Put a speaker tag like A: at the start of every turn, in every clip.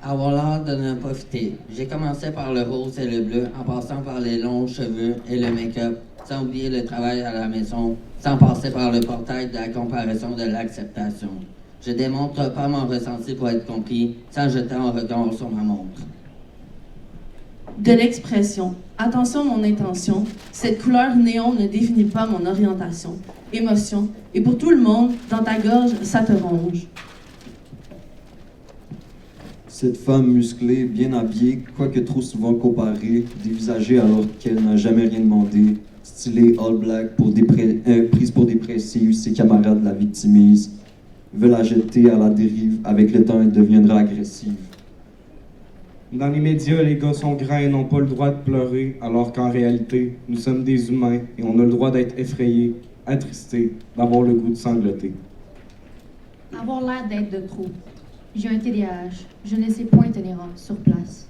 A: Avoir l'air de ne pas fitter. J'ai commencé par le rose et le bleu, en passant par les longs cheveux et le make-up, sans oublier le travail à la maison, sans passer par le portail de la comparaison de l'acceptation. Je démontre pas mon ressenti pour être compris, sans jeter un regard sur ma montre.
B: De l'expression. Attention mon intention. Cette couleur néon ne définit pas mon orientation. Émotion. Et pour tout le monde, dans ta gorge, ça te ronge.
C: Cette femme musclée, bien habillée, quoique trop souvent comparée, dévisagée alors qu'elle n'a jamais rien demandé, stylée all black prise pour dépressive, ses camarades la victimisent, veulent la jeter à la dérive, avec le temps elle deviendra agressive.
D: Dans les médias, les gars sont grands et n'ont pas le droit de pleurer, alors qu'en réalité, nous sommes des humains et on a le droit d'être effrayés, attristés, d'avoir le goût de sangloter.
E: Avoir l'air d'être de trop. J'ai un TDAH, je ne sais point tenir sur place.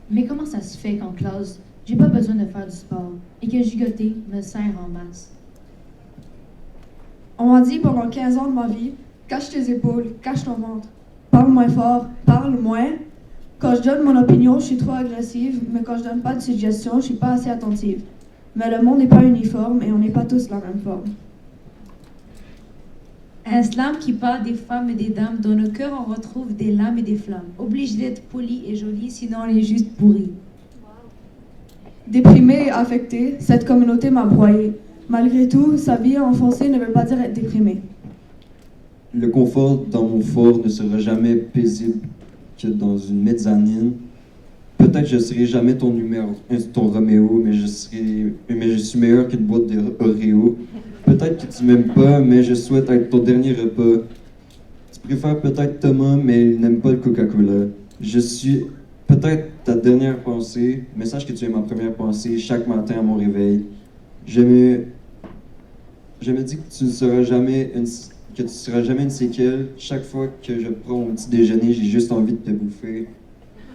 E: Mais comment ça se fait qu'en classe, j'ai pas besoin de faire du sport et que gigoter me sert en masse?
F: On m'a dit pendant 15 ans de ma vie, cache tes épaules, cache ton ventre. Parle moins fort, parle moins. Quand je donne mon opinion, je suis trop agressive, mais quand je donne pas de suggestions, je suis pas assez attentive. Mais le monde n'est pas uniforme et on n'est pas tous la même forme.
G: Un slam qui parle des femmes et des dames, dans nos cœurs on retrouve des lames et des flammes. Obligé d'être poli et joli, sinon on est juste pourri.
F: Déprimée et affectée, cette communauté m'a broyée. Malgré tout, s'habiller enfoncé ne veut pas dire être déprimé.
C: Le confort dans mon fort ne sera jamais paisible que dans une mezzanine. Peut-être je serai jamais ton Roméo, mais je suis meilleur qu'une boîte de Oreo. Peut-être que tu m'aimes pas, mais je souhaite être ton dernier repas. Tu préfères peut-être Thomas, mais il n'aime pas le Coca-Cola. Je suis peut-être ta dernière pensée, mais sache que tu es ma première pensée chaque matin à mon réveil. Je me dis que tu ne seras jamais une séquelle. Chaque fois que je prends mon petit déjeuner, j'ai juste envie de te bouffer.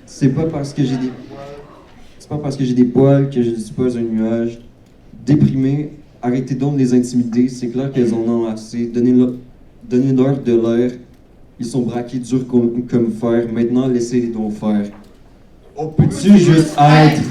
C: C'est pas parce que j'ai des poils que je ne suis pas un nuage. Déprimé, arrêtez donc de les intimider, c'est clair qu'elles en ont assez. Donnez-leur de l'air. Ils sont braqués durs comme fer. Maintenant, laissez-les donc faire. On peut-tu juste être